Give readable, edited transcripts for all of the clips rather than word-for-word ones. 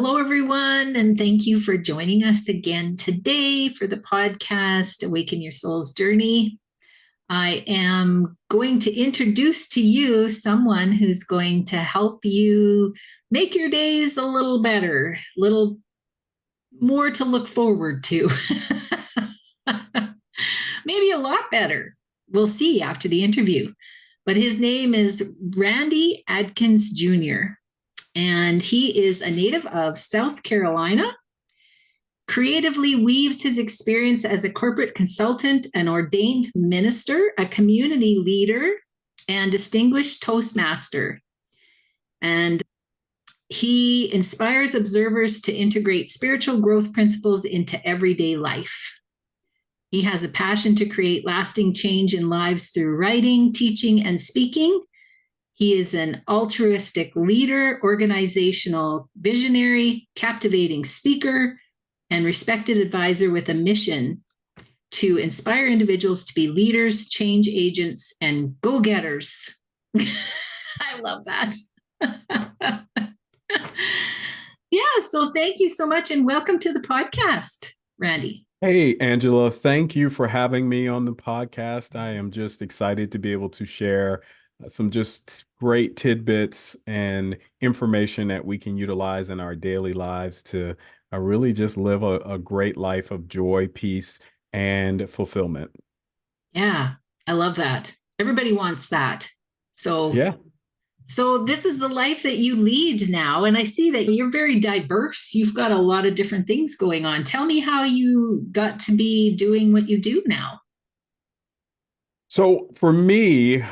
Hello, everyone, and thank you for joining us again today for the podcast, Awaken Your Soul's Journey. I am going to introduce to you someone who's going to help you make your days a little better, a little more to look forward to. Maybe a lot better. We'll see after the interview. But his name is Randy Adkins Jr., and he is a native of South Carolina. Creatively weaves his experience as a corporate consultant, an ordained minister, a community leader, and distinguished Toastmaster. And he inspires observers to integrate spiritual growth principles into everyday life. He has a passion to create lasting change in lives through writing, teaching, and speaking. He is an altruistic leader, organizational visionary, captivating speaker, and respected advisor with a mission to inspire individuals to be leaders, change agents, and go-getters. I love that. Yeah, so thank you so much and welcome to the podcast, Randy. Hey, Angela, thank you for having me on the podcast. I am just excited to be able to share some just great tidbits and information that we can utilize in our daily lives to really just live a great life of joy, peace, and fulfillment. Yeah, I love that. Everybody wants that. So Yeah. So this is the life that you lead now, and I see that you're very diverse. You've got a lot of different things going on. Tell me how you got to be doing what you do now. So for me,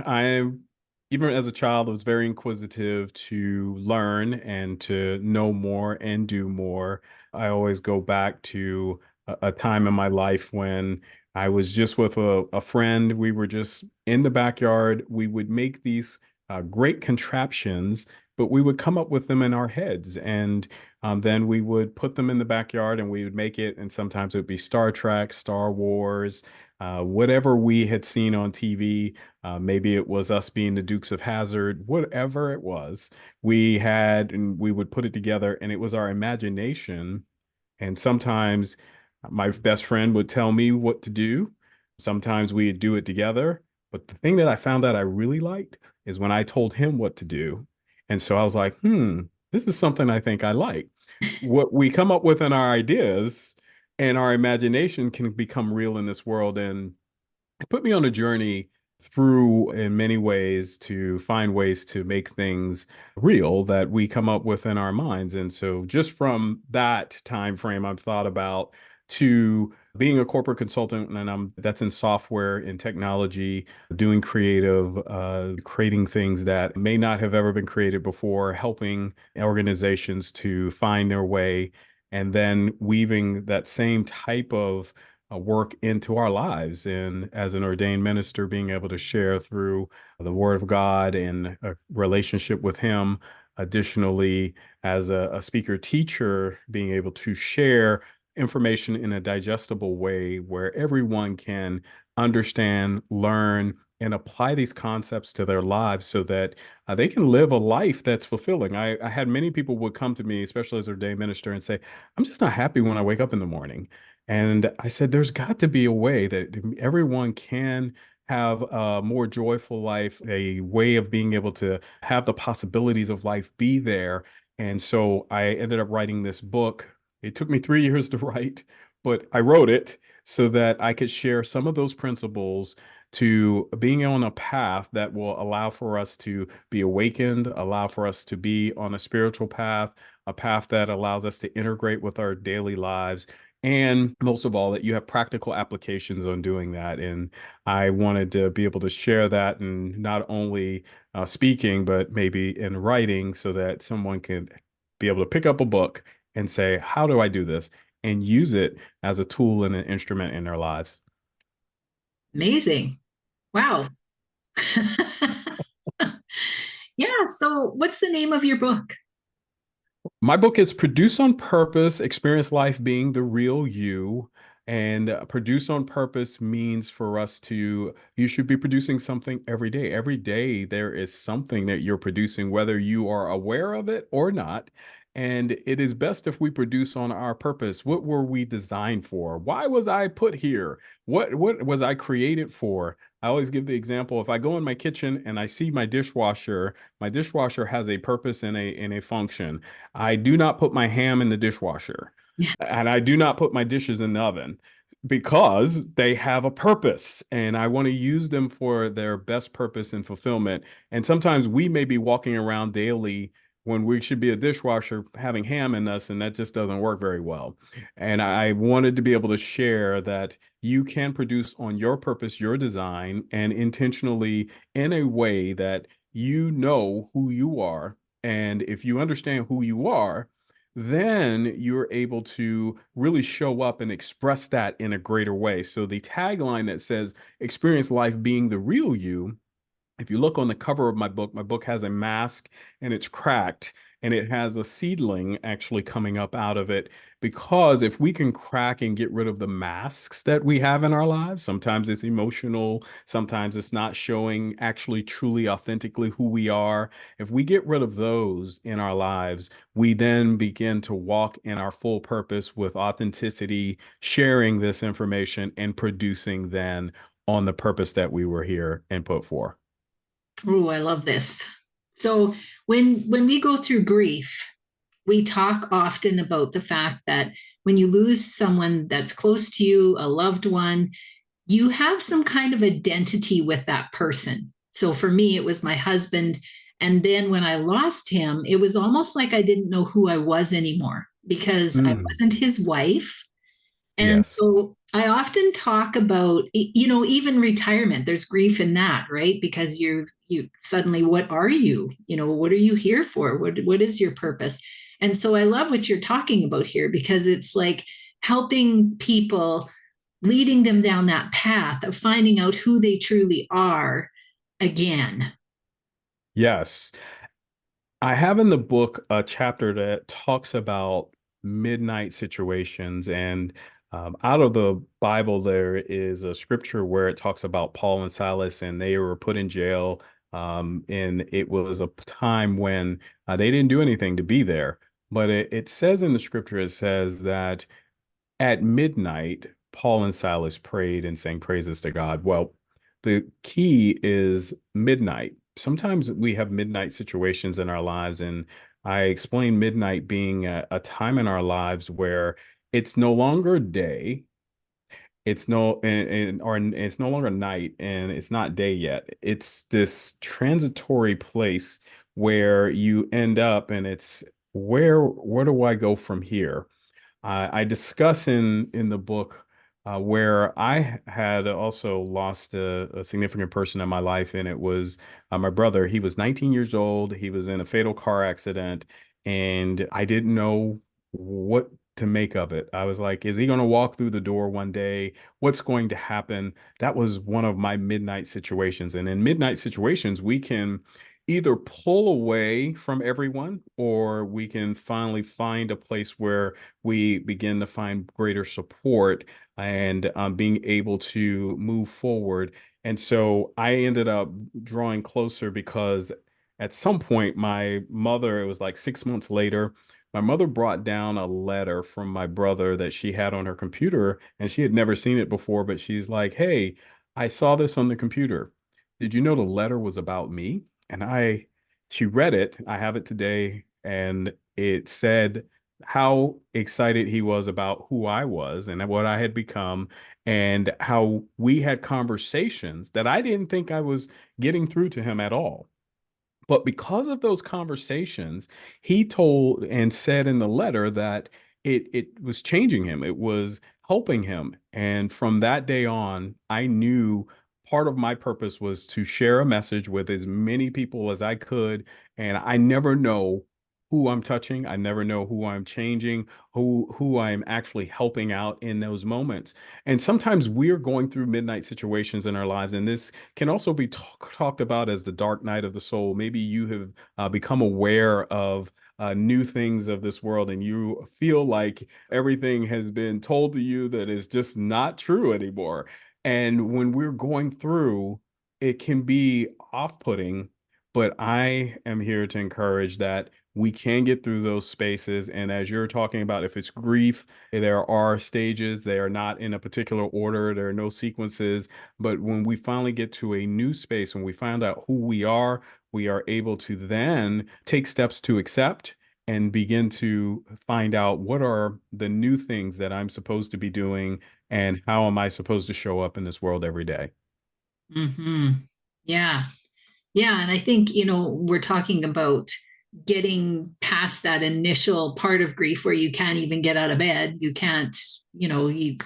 even as a child, I was very inquisitive to learn and to know more and do more. I always go back to a time in my life when I was just with a friend. We were just in the backyard. We would make these great contraptions, but we would come up with them in our heads. And then we would put them in the backyard and we would make it. And sometimes it would be Star Trek, Star Wars, whatever we had seen on TV. Maybe it was us being the Dukes of Hazzard, whatever it was, we had, and we would put it together, and it was our imagination. And sometimes my best friend would tell me what to do. Sometimes we'd do it together. But the thing that I found that I really liked is when I told him what to do. And so I was like, this is something I think I like. What we come up with in our ideas and our imagination can become real in this world. And it put me on a journey through in many ways to find ways to make things real that we come up with in our minds. And so just from that time frame, I've thought about to being a corporate consultant, and that's in software and technology, doing creative, creating things that may not have ever been created before, helping organizations to find their way, and then weaving that same type of work into our lives. And as an ordained minister, being able to share through the Word of God and a relationship with Him. Additionally, as a speaker teacher, being able to share information in a digestible way where everyone can understand, learn, and apply these concepts to their lives so that they can live a life that's fulfilling. I had many people would come to me, especially as a day minister, and say, I'm just not happy when I wake up in the morning. And I said, there's got to be a way that everyone can have a more joyful life, a way of being able to have the possibilities of life be there. And so I ended up writing this book. It took me 3 years to write, but I wrote it so that I could share some of those principles to being on a path that will allow for us to be awakened, allow for us to be on a spiritual path, a path that allows us to integrate with our daily lives. And most of all, that you have practical applications on doing that. And I wanted to be able to share that, and not only speaking, but maybe in writing, so that someone can be able to pick up a book and say, how do I do this? And use it as a tool and an instrument in their lives. Amazing. Wow. Yeah, so what's the name of your book? My book is Produce on Purpose, Experience Life Being the Real You. And produce on purpose means for us to, you should be producing something every day. Every day, there is something that you're producing, whether you are aware of it or not. And it is best if we produce on our purpose. What were we designed for? Why was I put here? What was I created for? I always give the example, if I go in my kitchen and I see my dishwasher has a purpose and a function. I do not put my ham in the dishwasher, and I do not put my dishes in the oven because they have a purpose and I want to use them for their best purpose and fulfillment. And sometimes we may be walking around daily when we should be a dishwasher having ham in us, and that just doesn't work very well. And I wanted to be able to share that you can produce on your purpose, your design, and intentionally in a way that you know who you are. And if you understand who you are, then you're able to really show up and express that in a greater way. So the tagline that says experience life being the real you, if you look on the cover of my book has a mask and it's cracked and it has a seedling actually coming up out of it. Because if we can crack and get rid of the masks that we have in our lives, sometimes it's emotional, sometimes it's not showing actually truly authentically who we are. If we get rid of those in our lives, we then begin to walk in our full purpose with authenticity, sharing this information and producing then on the purpose that we were here and put for. Oh, I love this. So when we go through grief, we talk often about the fact that when you lose someone that's close to you, a loved one, you have some kind of identity with that person. So for me, it was my husband. And then when I lost him, it was almost like I didn't know who I was anymore because I Mm, wasn't his wife. And yes. so I often talk about, even retirement, there's grief in that, right? Because you suddenly, what are you? What are you here for? What is your purpose? And so I love what you're talking about here because it's like helping people, leading them down that path of finding out who they truly are again. Yes. I have in the book a chapter that talks about midnight situations. And out of the Bible, there is a scripture where it talks about Paul and Silas, and they were put in jail. And it was a time when they didn't do anything to be there. But it says in the scripture, it says that at midnight, Paul and Silas prayed and sang praises to God. Well, the key is midnight. Sometimes we have midnight situations in our lives, and I explain midnight being a time in our lives where it's no longer day, it's no longer night, and it's not day yet. It's this transitory place where you end up, and it's where do I go from here? I discuss in the book where I had also lost a significant person in my life, and it was my brother. He was 19 years old. He was in a fatal car accident, and I didn't know what to make of it. I was like, is he going to walk through the door one day? What's going to happen? That was one of my midnight situations. And in midnight situations, we can either pull away from everyone, or we can finally find a place where we begin to find greater support and being able to move forward. And so I ended up drawing closer because at some point, my mother, it was like 6 months later, my mother brought down a letter from my brother that she had on her computer, and she had never seen it before. But she's like, "Hey, I saw this on the computer. Did you know the letter was about me?" And she read it. I have it today, and it said how excited he was about who I was and what I had become, and how we had conversations that I didn't think I was getting through to him at all. But because of those conversations, he told and said in the letter that it was changing him. It was helping him. And from that day on, I knew part of my purpose was to share a message with as many people as I could. And I never know who I'm touching. I never know who I'm changing, who I'm actually helping out in those moments. And sometimes we're going through midnight situations in our lives, and this can also be talked about as the dark night of the soul. Maybe you have become aware of new things of this world, and you feel like everything has been told to you that is just not true anymore. And when we're going through, it can be off putting, but I am here to encourage that we can get through those spaces. And as you're talking about, if it's grief, there are stages. They are not in a particular order. There are no sequences. But when we finally get to a new space, when we find out who we are able to then take steps to accept and begin to find out what are the new things that I'm supposed to be doing and how am I supposed to show up in this world every day. Hmm. Yeah. Yeah. And I think, we're talking about getting past that initial part of grief where you can't even get out of bed. You can't, you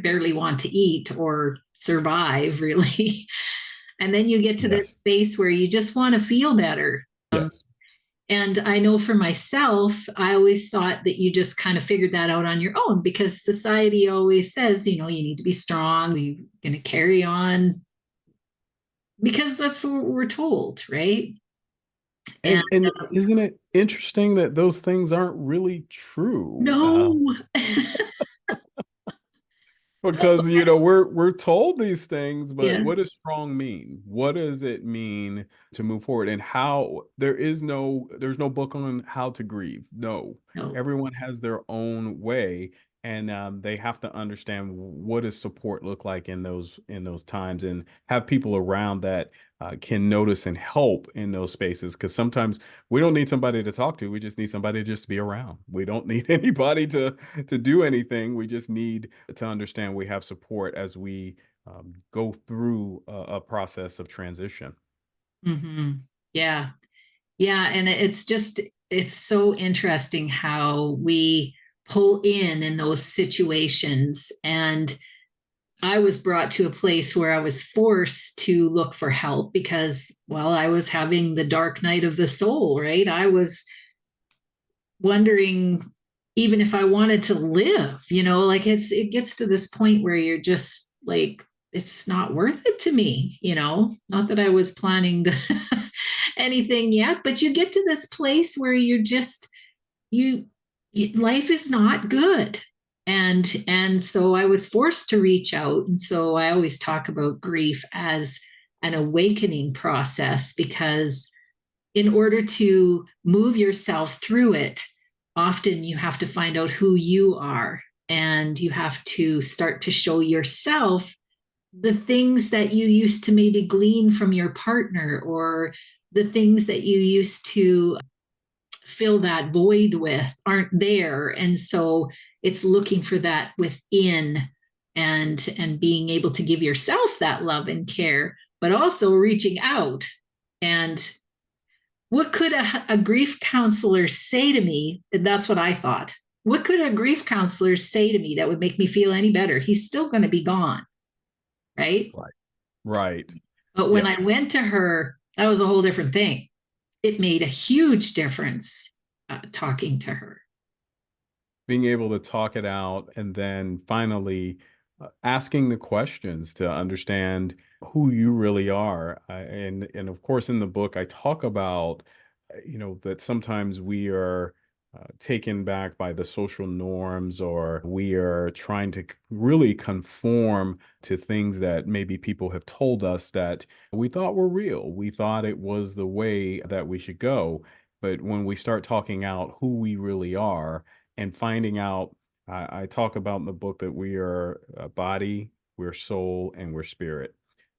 barely want to eat or survive, really. And then you get to this Yes. space where you just want to feel better. Yes. And I know for myself, I always thought that you just kind of figured that out on your own because society always says, you need to be strong, you're going to carry on because that's what we're told, right? And And isn't it interesting that those things aren't really true? no, Because we're told these things, but what yes, does strong mean? What does it mean to move forward? And how there's no book on how to grieve. No, no. everyone has their own way, and they have to understand what does support look like in those times, and have people around that can notice and help in those spaces. Because sometimes we don't need somebody to talk to. We just need somebody to just be around. We don't need anybody to do anything. We just need to understand we have support as we go through a process of transition. Hmm. Yeah, yeah, and it's so interesting how we pull in those situations. And I was brought to a place where I was forced to look for help because, well, I was having the dark night of the soul, right? I was wondering even if I wanted to live, like it gets to this point where you're just like, it's not worth it to me, not that I was planning to anything yet, but you get to this place where you're just, you, life is not good. And so I was forced to reach out. And so I always talk about grief as an awakening process because in order to move yourself through it, often you have to find out who you are and you have to start to show yourself the things that you used to maybe glean from your partner or the things that you used to fill that void with aren't there. And so it's looking for that within and being able to give yourself that love and care, but also reaching out. And what could a grief counselor say to me? That's what I thought. What could a grief counselor say to me that would make me feel any better? He's still going to be gone, right? Right. Right. But when I Yes. went to her, that was a whole different thing. It made a huge difference talking to her. Being able to talk it out and then finally asking the questions to understand who you really are. And of course, in the book, I talk about, that sometimes we are taken back by the social norms, or we are trying to really conform to things that maybe people have told us that we thought were real. We thought it was the way that we should go. But when we start talking out who we really are, and finding out, I talk about in the book that we are a body, we're soul, and we're spirit.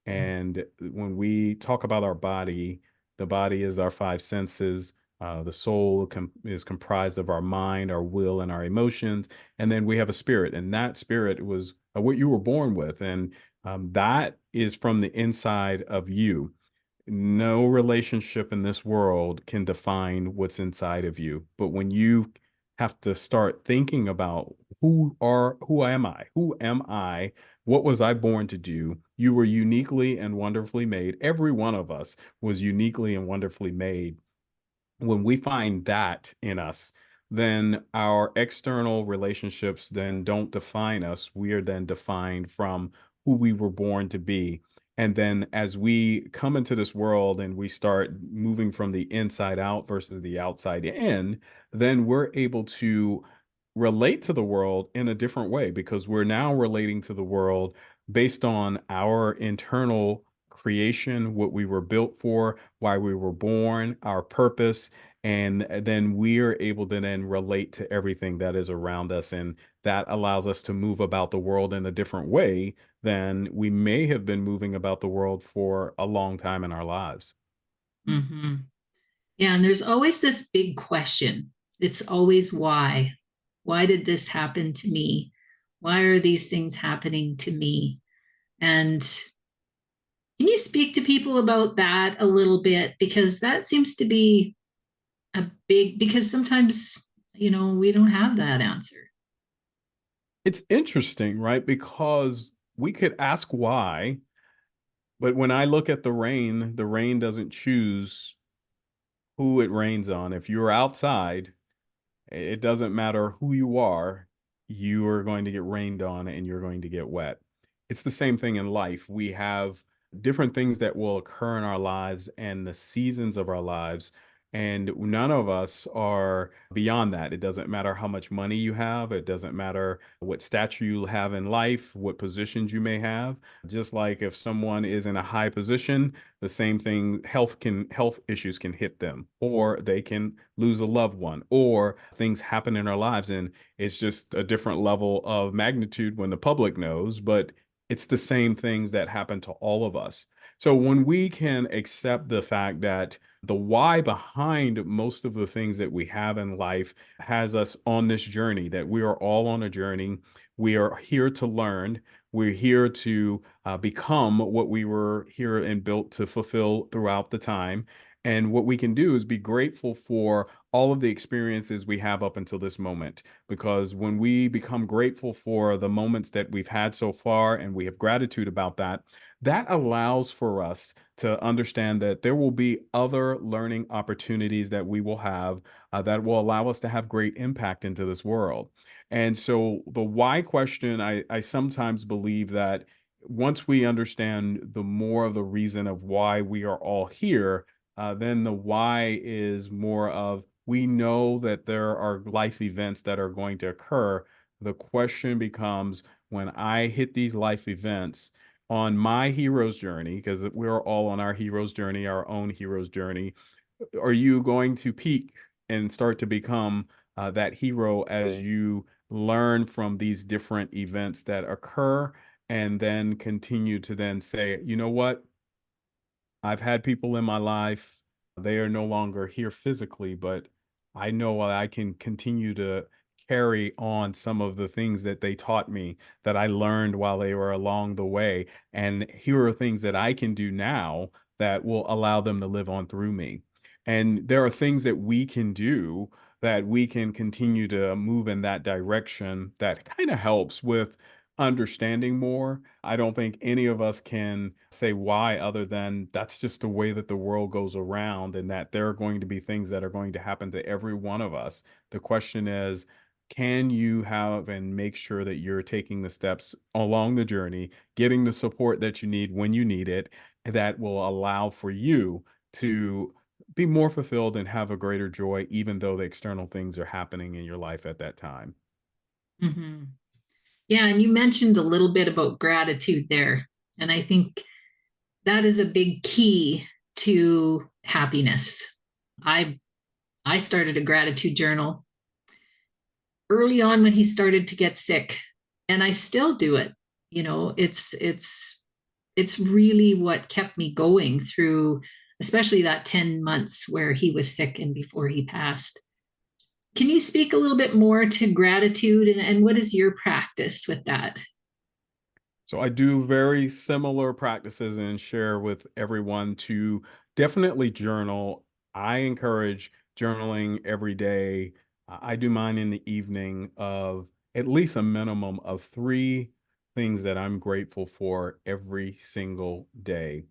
And when we talk about our body, the body is our five senses. The soul is comprised of our mind, our will, and our emotions. And then we have a spirit, and that spirit was what you were born with. And that is from the inside of you. No relationship in this world can define what's inside of you. But when you have to start thinking about who am I? Who am I? What was I born to do? You were uniquely and wonderfully made. Every one of us was uniquely and wonderfully made. When we find that in us, then our external relationships then don't define us. We are then defined from who we were born to be. And then as we come into this world and we start moving from the inside out versus the outside in, then we're able to relate to the world in a different way because we're now relating to the world based on our internal creation, what we were built for, why we were born, our purpose. And then we are able to then relate to everything that is around us. And that allows us to move about the world in a different way than we may have been moving about the world for a long time in our lives. Hmm. Yeah, and there's always this big question. It's always why. Why did this happen to me? Why are these things happening to me? And can you speak to people about that a little bit? Because that seems to be a big, because sometimes, we don't have that answer. It's interesting, right? Because we could ask why, but when I look at the rain doesn't choose who it rains on. If you're outside, it doesn't matter who you are going to get rained on and you're going to get wet. It's the same thing in life. We have different things that will occur in our lives and the seasons of our lives. And none of us are beyond that. It doesn't matter how much money you have. It doesn't matter what stature you have in life, what positions you may have. Just like if someone is in a high position, the same thing, health issues can hit them, or they can lose a loved one, or things happen in our lives, and it's just a different level of magnitude when the public knows, but it's the same things that happen to all of us. So when we can accept the fact that the why behind most of the things that we have in life has us on this journey, that we are all on a journey, we are here to learn, we're here to become what we were here and built to fulfill throughout the time. And what we can do is be grateful for all of the experiences we have up until this moment. Because when we become grateful for the moments that we've had so far and we have gratitude about that, that allows for us to understand that there will be other learning opportunities that we will have that will allow us to have great impact into this world. And so the why question, I sometimes believe that once we understand the more of the reason of why we are all here, then the why is more of we know that there are life events that are going to occur. The question becomes when I hit these life events on my hero's journey, because we're all on our hero's journey, our own hero's journey, are you going to peak and start to become that hero as you learn from these different events that occur and then continue to then say, you know what? I've had people in my life, they are no longer here physically, but I know I can continue to carry on some of the things that they taught me that I learned while they were along the way. And here are things that I can do now that will allow them to live on through me. And there are things that we can do that we can continue to move in that direction that kind of helps with understanding more. I don't think any of us can say why other than that's just the way that the world goes around and that there are going to be things that are going to happen to every one of us. The question is, can you have and make sure that you're taking the steps along the journey, getting the support that you need when you need it, that will allow for you to be more fulfilled and have a greater joy, even though the external things are happening in your life at that time. Hmm. Yeah, and you mentioned a little bit about gratitude there. And I think that is a big key to happiness. I I started a gratitude journal early on when he started to get sick, and I still do it. It's really what kept me going through, especially that 10 months where he was sick and before he passed. Can you speak a little bit more to gratitude, and what is your practice with that? So I do very similar practices and share with everyone to definitely journal. I encourage journaling every day. I do mine in the evening of at least a minimum of three things that I'm grateful for every single day.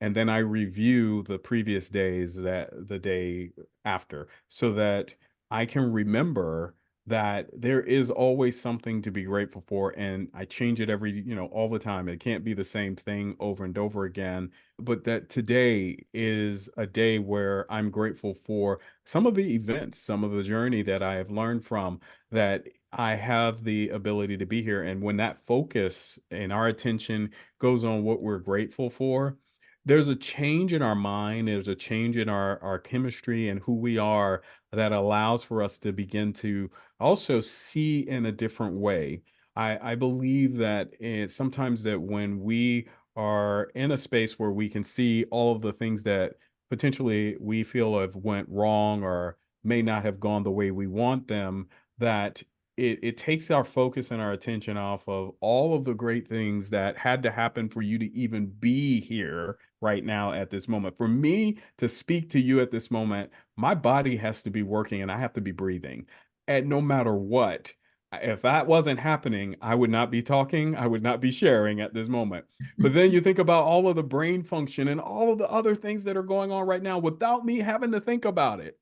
And then I review the previous days that the day after so that I can remember that there is always something to be grateful for, and I change it every, all the time. It can't be the same thing over and over again, but that today is a day where I'm grateful for some of the events, some of the journey that I have learned from, that I have the ability to be here. And when that focus and our attention goes on what we're grateful for, there's a change in our mind, there's a change in our chemistry and who we are that allows for us to begin to also see in a different way. I believe that sometimes that when we are in a space where we can see all of the things that potentially we feel have went wrong or may not have gone the way we want them, that it takes our focus and our attention off of all of the great things that had to happen for you to even be here right now at this moment. For me to speak to you at this moment, my body has to be working and I have to be breathing. And no matter what, if that wasn't happening, I would not be talking, I would not be sharing at this moment. But then you think about all of the brain function and all of the other things that are going on right now without me having to think about it.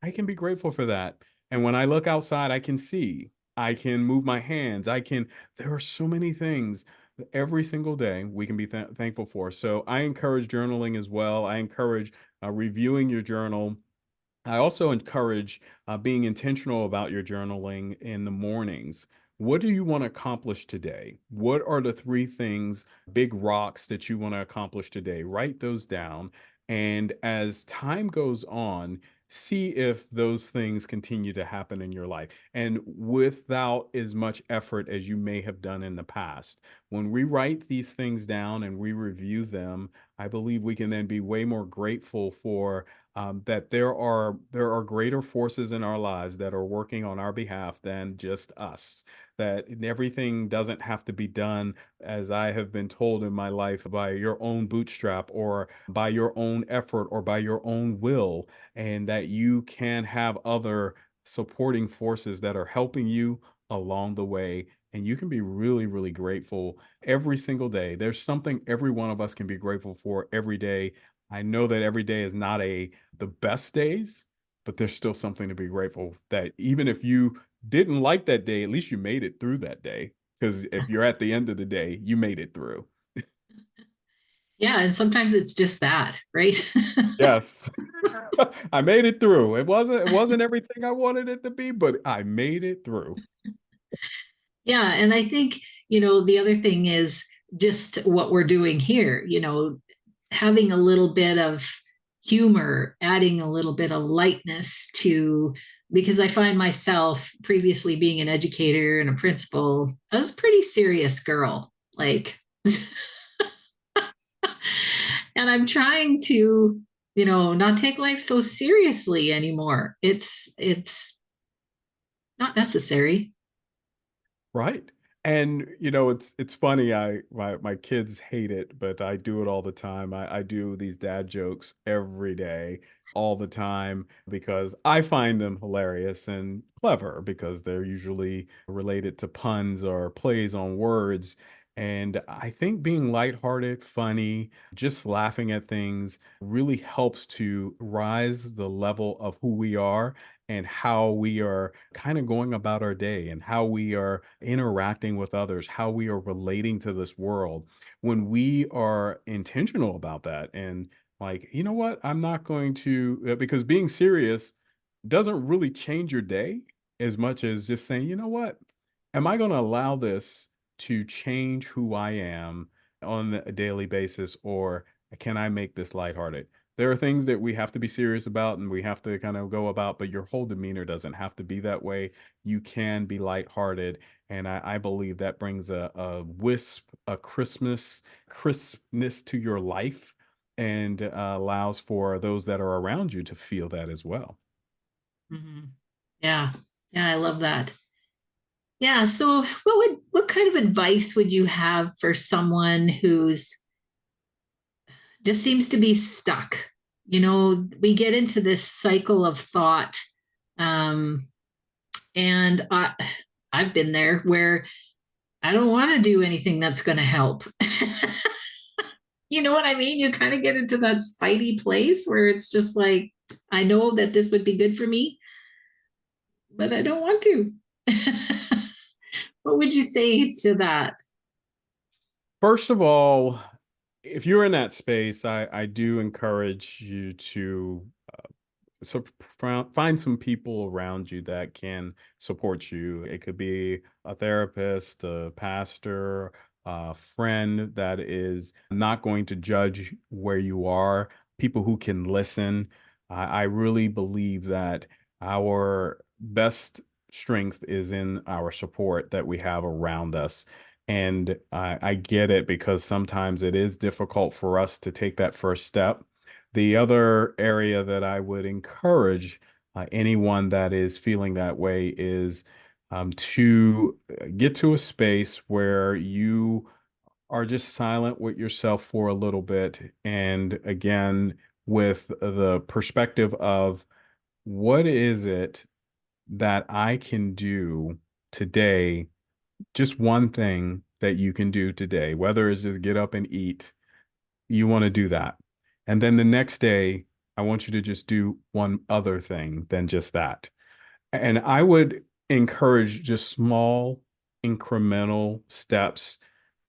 I can be grateful for that. And when I look outside, I can see, I can move my hands, there are so many things that every single day we can be thankful for. So I encourage journaling as well. I encourage reviewing your journal. I also encourage being intentional about your journaling in the mornings. What do you want to accomplish today? What are the three things, big rocks that you want to accomplish today? Write those down. And as time goes on, see if those things continue to happen in your life and without as much effort as you may have done in the past. When we write these things down and we review them, I believe we can then be way more grateful for that there are greater forces in our lives that are working on our behalf than just us. That everything doesn't have to be done, as I have been told in my life, by your own bootstrap or by your own effort or by your own will, and that you can have other supporting forces that are helping you along the way. And you can be really, really grateful every single day. There's something every one of us can be grateful for every day. I know that every day is not the best days, but there's still something to be grateful that even if you didn't like that day, at least you made it through that day. Because if you're at the end of the day, you made it through. Yeah, and sometimes it's just that, right? Yes. I made it through. It wasn't everything I wanted it to be, but I made it through. Yeah, and I think, the other thing is just what we're doing here, having a little bit of humor, adding a little bit of lightness to, because I find myself previously being an educator and a principal, I was a pretty serious girl. Like, and I'm trying to, not take life so seriously anymore. It's not necessary. Right. And it's funny, my kids hate it, but I do it all the time. I do these dad jokes every day, all the time, because I find them hilarious and clever because they're usually related to puns or plays on words. And I think being lighthearted, funny, just laughing at things really helps to rise the level of who we are and how we are kind of going about our day and how we are interacting with others, how we are relating to this world. When we are intentional about that and like, you know what, I'm not going to, because being serious doesn't really change your day as much as just saying, you know what, am I going to allow this to change who I am on a daily basis, or can I make this lighthearted? There are things that we have to be serious about and we have to kind of go about, but your whole demeanor doesn't have to be that way. You can be lighthearted. And I believe that brings a wisp, a crispness to your life and allows for those that are around you to feel that as well. Mhm. Yeah. Yeah, I love that. Yeah. So what kind of advice would you have for someone who's just seems to be stuck? We get into this cycle of thought. Um, and I've been there where I don't want to do anything that's going to help. You know what I mean? You kind of get into that spidey place where it's just like, I know that this would be good for me, but I don't want to. What would you say to that? First of all, if you're in that space, I do encourage you to so find some people around you that can support you. It could be a therapist, a pastor, friend that is not going to judge where you are, people who can listen. I really believe that our best strength is in our support that we have around us. And I get it because sometimes it is difficult for us to take that first step. The other area that I would encourage anyone that is feeling that way is to get to a space where you are just silent with yourself for a little bit. And again, with the perspective of what is it that I can do today, just one thing that you can do today, whether it's just get up and eat, you want to do that. And then the next day, I want you to just do one other thing than just that. And I would encourage just small incremental steps,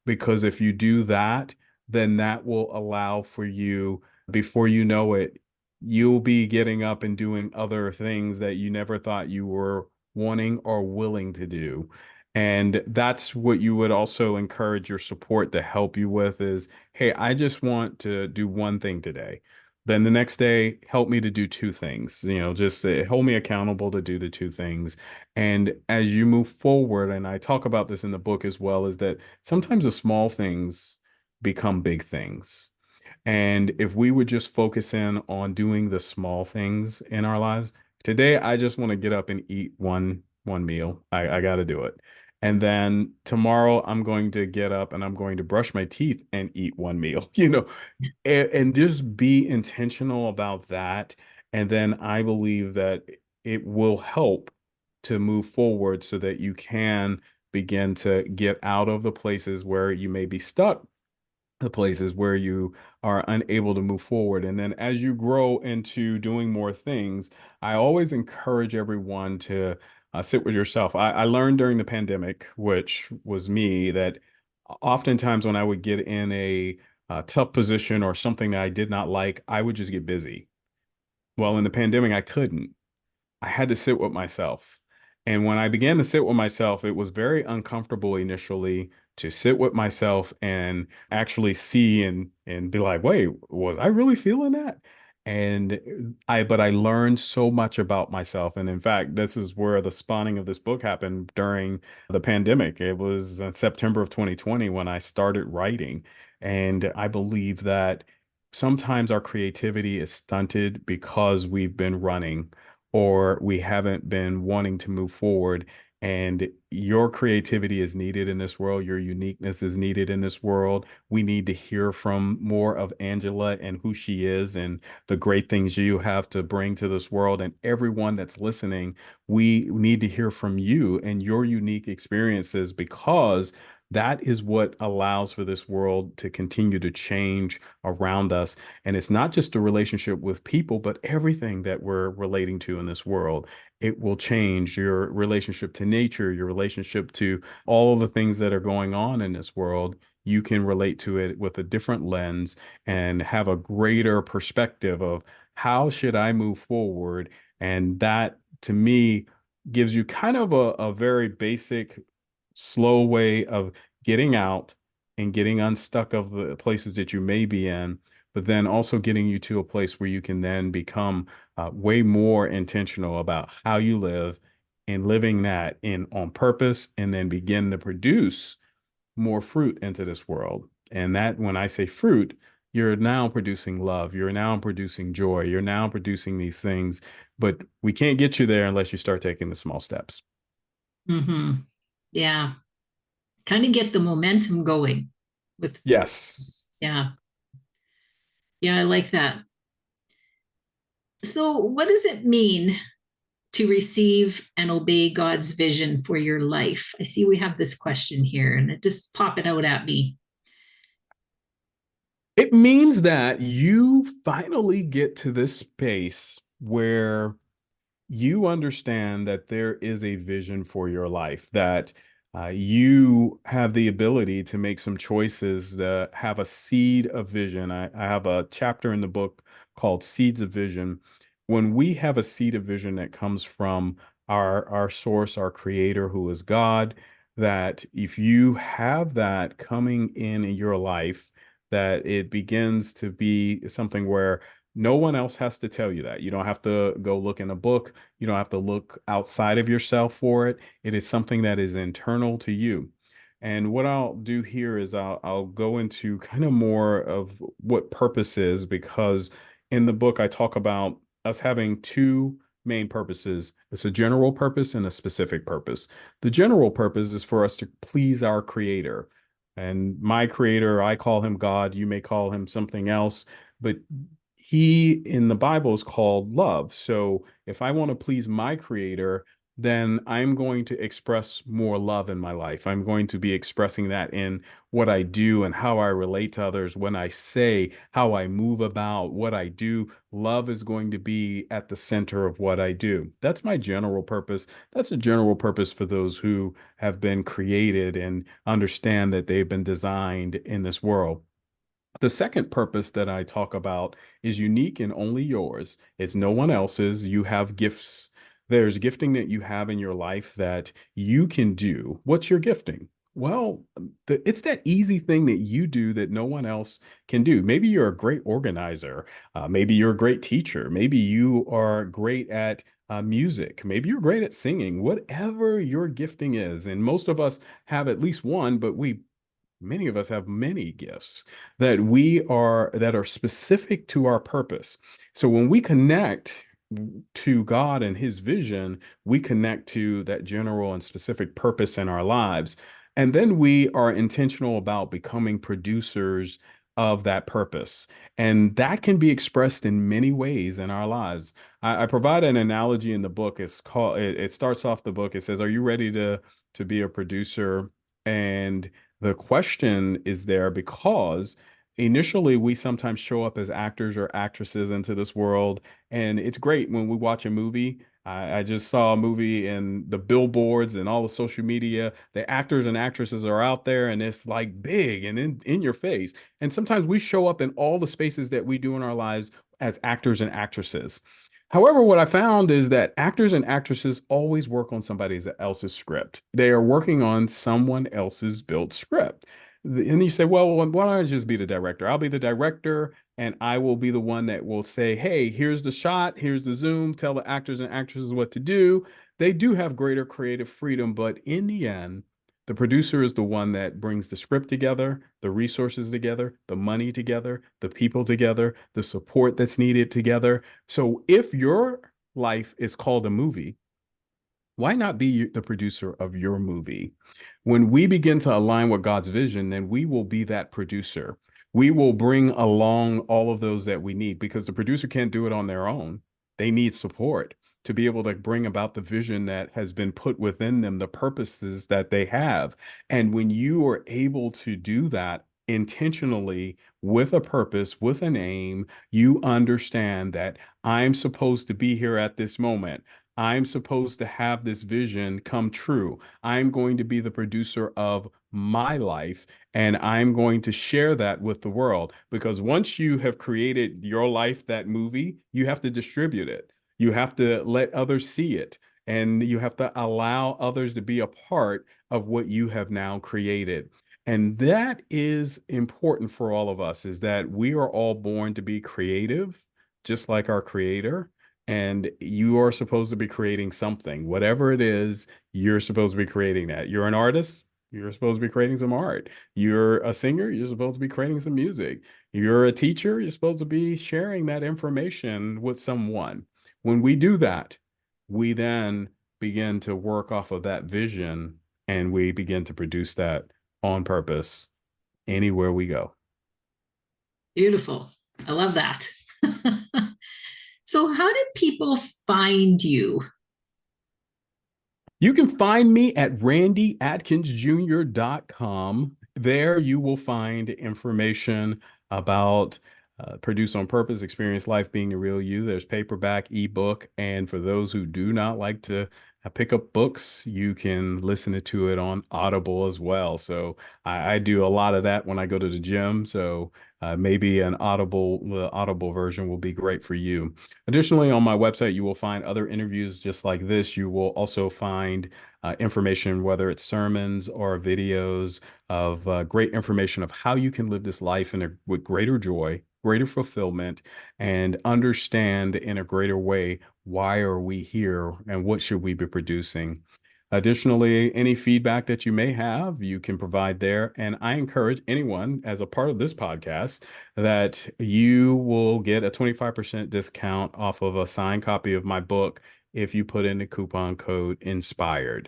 because if you do that, then that will allow for you, before you know it, you'll be getting up and doing other things that you never thought you were wanting or willing to do. And that's what you would also encourage your support to help you with is, hey, I just want to do one thing today. Then the next day, help me to do two things, just hold me accountable to do the two things. And as you move forward, and I talk about this in the book as well, is that sometimes the small things become big things. And if we would just focus in on doing the small things in our lives, today I just want to get up and eat one meal. I got to do it. And then tomorrow I'm going to get up and I'm going to brush my teeth and eat one meal, and just be intentional about that. And then I believe that it will help to move forward so that you can begin to get out of the places where you may be stuck, the places where you are unable to move forward. And then as you grow into doing more things, I always encourage everyone to sit with yourself. I learned during the pandemic, which was me, that oftentimes when I would get in a tough position or something that I did not like, I would just get busy. Well, in the pandemic, I couldn't. I had to sit with myself. And when I began to sit with myself, it was very uncomfortable initially to sit with myself and actually see and be like, wait, was I really feeling that? But I learned so much about myself. And in fact, this is where the spawning of this book happened during the pandemic. It was in September of 2020 when I started writing. And I believe that sometimes our creativity is stunted because we've been running or we haven't been wanting to move forward. And your creativity is needed in this world. Your uniqueness is needed in this world. We need to hear from more of Angela and who she is and the great things you have to bring to this world. And everyone that's listening, we need to hear from you and your unique experiences, because that is what allows for this world to continue to change around us. And it's not just a relationship with people, but everything that we're relating to in this world. It will change your relationship to nature, your relationship to all of the things that are going on in this world. You can relate to it with a different lens and have a greater perspective of how should I move forward. And that to me gives you kind of a very basic, slow way of getting out and getting unstuck of the places that you may be in, but then also getting you to a place where you can then become way more intentional about how you live and living that in on purpose, and then begin to produce more fruit into this world. And that, when I say fruit, you're now producing love, you're now producing joy, you're now producing these things, but we can't get you there unless you start taking the small steps. Mm-hmm. Yeah. Kind of get the momentum going with, Yes. yeah. Yeah, I like that. So, what does it mean to receive and obey God's vision for your life? I see we have this question here and it just popping out at me. It means that you finally get to this space where you understand that there is a vision for your life, that you have the ability to make some choices that have a seed of vision. I have a chapter in the book called Seeds of Vision. When we have a seed of vision that comes from our source, our creator, who is God, that if you have that coming in your life, that it begins to be something where no one else has to tell you that. You don't have to go look in a book. You don't have to look outside of yourself for it. It is something that is internal to you. And what I'll do here is I'll go into kind of more of what purpose is, because in the book I talk about us having two main purposes. It's a general purpose and a specific purpose. The general purpose is for us to please our creator. And my creator, I call him God, you may call him something else, but he in the Bible is called love. So if I want to please my creator, then I'm going to express more love in my life. I'm going to be expressing that in what I do and how I relate to others, when I say, how I move about, what I do. Love is going to be at the center of what I do. That's my general purpose. That's a general purpose for those who have been created and understand that they've been designed in this world. The second purpose that I talk about is unique and only yours. It's no one else's. You have gifts. There's gifting that you have in your life that you can do. What's your gifting? Well, it's that easy thing that you do that no one else can do. Maybe you're a great organizer. Maybe you're a great teacher. Maybe you are great at music. Maybe you're great at singing. Whatever your gifting is, and most of us have at least one, but many of us have many gifts that are specific to our purpose. So when we connect to God and his vision, we connect to that general and specific purpose in our lives. And then we are intentional about becoming producers of that purpose. And that can be expressed in many ways in our lives. I provide an analogy in the book. It starts off the book. It says, "Are you ready to be a producer?" And the question is there because initially we sometimes show up as actors or actresses into this world, and it's great when we watch a movie. I just saw a movie and the billboards and all the social media, the actors and actresses are out there and it's like big and in your face. And sometimes we show up in all the spaces that we do in our lives as actors and actresses. However, what I found is that actors and actresses always work on somebody else's script. They are working on someone else's built script. And you say, well, why don't I just be the director? I'll be the director and I will be the one that will say, hey, here's the shot, here's the zoom, tell the actors and actresses what to do. They do have greater creative freedom, but in the end, the producer is the one that brings the script together, the resources together, the money together, the people together, the support that's needed together. So if your life is called a movie, why not be the producer of your movie? When we begin to align with God's vision, then we will be that producer. We will bring along all of those that we need, because the producer can't do it on their own. They need support to be able to bring about the vision that has been put within them, the purposes that they have. And when you are able to do that intentionally with a purpose, with an aim, you understand that I'm supposed to be here at this moment. I'm supposed to have this vision come true. I'm going to be the producer of my life, and I'm going to share that with the world. Because once you have created your life, that movie, you have to distribute it. You have to let others see it, and you have to allow others to be a part of what you have now created. And that is important for all of us, is that we are all born to be creative, just like our creator. And you are supposed to be creating something, whatever it is, you're supposed to be creating that. You're an artist, you're supposed to be creating some art. You're a singer, you're supposed to be creating some music. You're a teacher, you're supposed to be sharing that information with someone. When we do that, we then begin to work off of that vision and we begin to produce that on purpose anywhere we go. Beautiful. I love that. So, how did people find you? You can find me at randyadkinsjr.com. There you will find information about Produce on Purpose, Experience Life Being the Real You. There's paperback, ebook, and for those who do not like to pick up books, you can listen to it on Audible as well. So I do a lot of that when I go to the gym. So maybe the Audible version will be great for you. Additionally, on my website, you will find other interviews just like this. You will also find information, whether it's sermons or videos of great information of how you can live this life with greater joy, greater fulfillment, and understand in a greater way, why are we here and what should we be producing? Additionally, any feedback that you may have, you can provide there. And I encourage anyone, as a part of this podcast, that you will get a 25% discount off of a signed copy of my book if you put in the coupon code INSPIRED.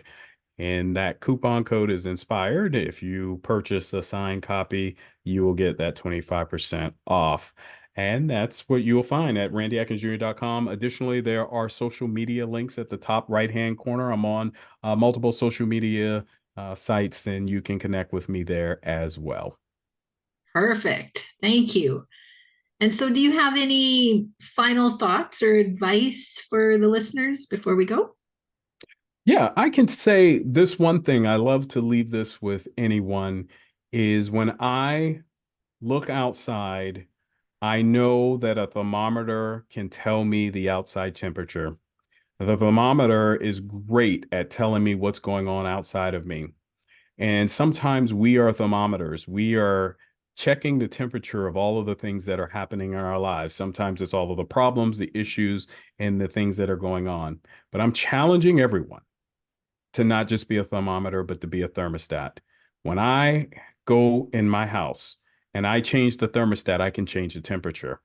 And that coupon code is INSPIRED. If you purchase a signed copy, you will get that 25% off. And that's what you will find at randyatkins.com. Additionally, there are social media links at the top right-hand corner. I'm on multiple social media sites, and you can connect with me there as well. Perfect. Thank you. And so, do you have any final thoughts or advice for the listeners before we go? Yeah, I can say this one thing. I love to leave this with anyone is when I look outside, I know that a thermometer can tell me the outside temperature. The thermometer is great at telling me what's going on outside of me. And sometimes we are thermometers. We are checking the temperature of all of the things that are happening in our lives. Sometimes it's all of the problems, the issues, and the things that are going on. But I'm challenging everyone to not just be a thermometer, but to be a thermostat. When I go in my house and I change the thermostat, I can change the temperature.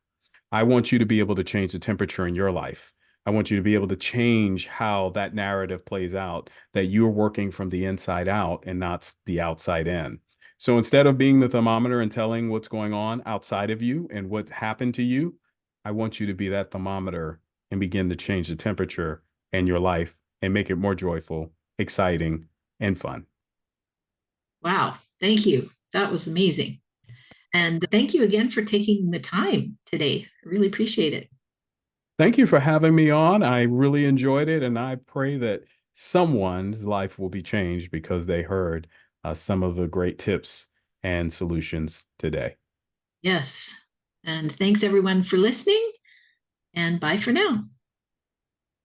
I want you to be able to change the temperature in your life. I want you to be able to change how that narrative plays out, that you're working from the inside out and not the outside in. So instead of being the thermometer and telling what's going on outside of you and what's happened to you, I want you to be that thermometer and begin to change the temperature in your life and make it more joyful, exciting, and fun. Wow. Thank you. That was amazing. And thank you again for taking the time today. I really appreciate it. Thank you for having me on. I really enjoyed it, and I pray that someone's life will be changed because they heard some of the great tips and solutions today. Yes. And thanks everyone for listening. And bye for now.